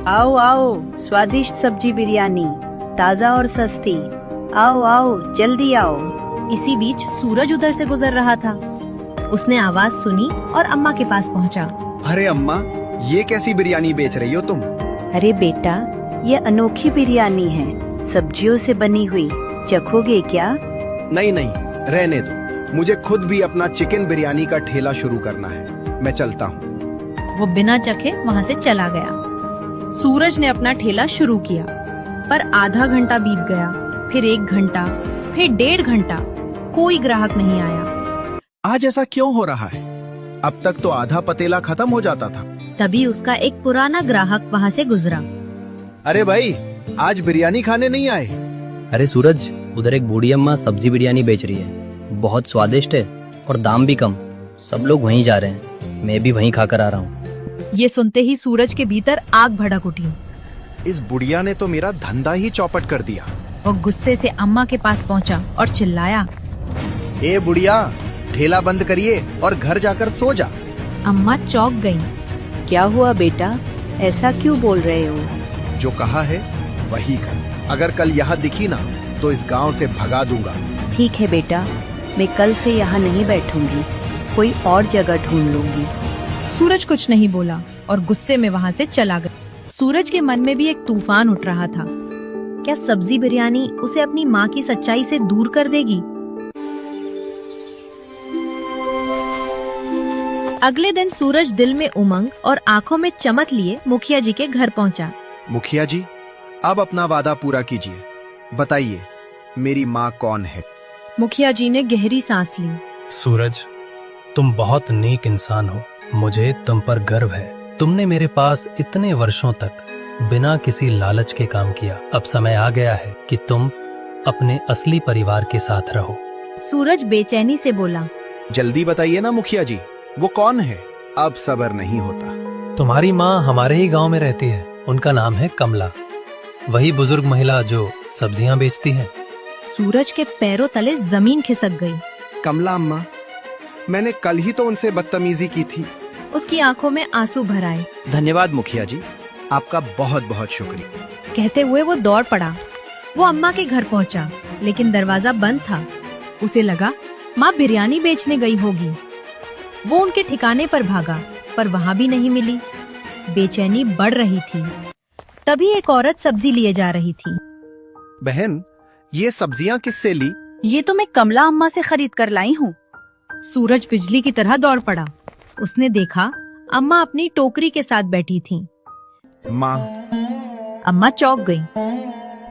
आओ आओ, स्वादिष्ट सब्जी बिरयानी, ताज़ा और सस्ती। आओ आओ, जल्दी आओ। इसी बीच सूरज उधर से गुजर रहा था। उसने आवाज सुनी और अम्मा के पास पहुंचा। अरे अम्मा, ये कैसी बिरयानी बेच रही हो तुम? अरे बेटा, ये अनोखी बिरयानी है, सब्जियों से बनी हुई। चखोगे क्या? नहीं नहीं, रहने दो। मुझे खुद भी अपना चिकन बिरयानी का ठेला शुरू करना है। मैं चलता हूँ। वो बिना चखे वहाँ से चला गया। सूरज ने अपना ठेला शुरू किया, पर आधा घंटा बीत गया, फिर 1 घंटा, फिर 1.5 घंटा, कोई ग्राहक नहीं आया। आज ऐसा क्यों हो रहा है? अब तक तो आधा पतेला खत्म हो जाता था। तभी उसका एक पुराना ग्राहक वहाँ से गुजरा। अरे भाई, आज बिरयानी खाने नहीं आए? अरे सूरज, उधर एक बूढ़ी अम्मा सब्जी बिरयानी बेच रही है। बहुत स्वादिष्ट है और दाम भी कम। सब लोग वहीं जा रहे हैं, मैं भी वहीं खाकर आ रहा हूँ। ये सुनते ही सूरज के भीतर आग भड़क उठी। इस बुढ़िया ने तो मेरा धंधा ही चौपट कर दिया। वो गुस्से से अम्मा के पास पहुंचा और चिल्लाया, ए बुढ़िया, ठेला बंद करिए और घर जाकर सो जा। अम्मा चौंक गईं। क्या हुआ बेटा, ऐसा क्यों बोल रहे हो? जो कहा है वही कर। अगर कल यहाँ दिखी ना तो इस गांव से भगा दूंगा। ठीक है बेटा, मैं कल से यहाँ नहीं बैठूंगी, कोई और जगह ढूंढ लूंगी। सूरज कुछ नहीं बोला और गुस्से में वहाँ से चला गया। सूरज के मन में भी एक तूफान उठ रहा था। क्या सब्जी बिरयानी उसे अपनी माँ की सच्चाई से दूर कर देगी? अगले दिन सूरज दिल में उमंग और आंखों में चमक लिए मुखिया जी के घर पहुंचा। मुखिया जी, अब अपना वादा पूरा कीजिए। बताइए, मेरी माँ कौन है? मुखिया जी ने गहरी सांस ली। सूरज, तुम बहुत नेक इंसान हो। मुझे तुम पर गर्व है। तुमने मेरे पास इतने वर्षों तक बिना किसी लालच के काम किया। अब समय आ गया है कि तुम अपने असली परिवार के साथ रहो। सूरज बेचैनी से बोला, जल्दी बताइए ना मुखिया जी, वो कौन है? अब सब्र नहीं होता। तुम्हारी माँ हमारे ही गांव में रहती है। उनका नाम है कमला। वही बुजुर्ग महिला जो सब्जियां बेचती है। सूरज के पैरों तले जमीन खिसक गई। कमला अम्मा, मैंने कल ही तो उनसे बदतमीजी की थी। उसकी आंखों में आंसू भर आए। धन्यवाद मुखिया जी, आपका बहुत बहुत शुक्रिया। कहते हुए वो दौड़ पड़ा। वो अम्मा के घर पहुंचा, लेकिन दरवाजा बंद था। उसे लगा माँ बिरयानी बेचने गई होगी। वो उनके ठिकाने पर भागा, पर वहाँ भी नहीं मिली। बेचैनी बढ़ रही थी। तभी एक औरत सब्जी लिए जा रही थी। बहन, ये सब्जियां किससे ली? ये तो मैं कमला अम्मा से खरीद कर लाई हूँ। सूरज बिजली की तरह दौड़ पड़ा। उसने देखा अम्मा अपनी टोकरी के साथ बैठी थी। माँ, अम्मा चौंक गई।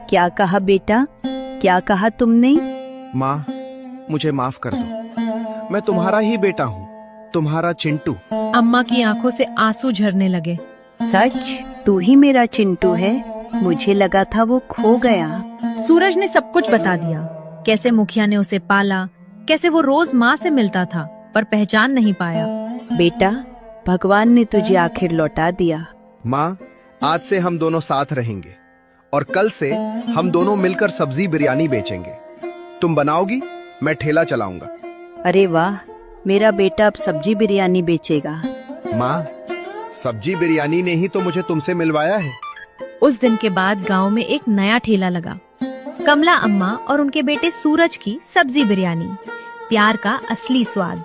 क्या कहा बेटा, क्या कहा तुमने? माँ, मुझे माफ कर दो। मैं तुम्हारा ही बेटा हूँ, तुम्हारा चिंटू। अम्मा की आंखों से आंसू झरने लगे। सच? तू ही मेरा चिंटू है? मुझे लगा था वो खो गया। सूरज ने सब कुछ बता दिया। कैसे मुखिया ने उसे पाला, कैसे वो रोज माँ से मिलता था पर पहचान नहीं पाया। बेटा, भगवान ने तुझे आखिर लौटा दिया। माँ, आज से हम दोनों साथ रहेंगे और कल से हम दोनों मिलकर सब्जी बिरयानी बेचेंगे। तुम बनाओगी, मैं ठेला चलाऊंगा। अरे वाह, मेरा बेटा अब सब्जी बिरयानी बेचेगा। माँ, सब्जी बिरयानी ने ही तो मुझे तुमसे मिलवाया है। उस दिन के बाद गांव में एक नया ठेला लगा। कमला अम्मा और उनके बेटे सूरज की सब्जी बिरयानी, प्यार का असली स्वाद।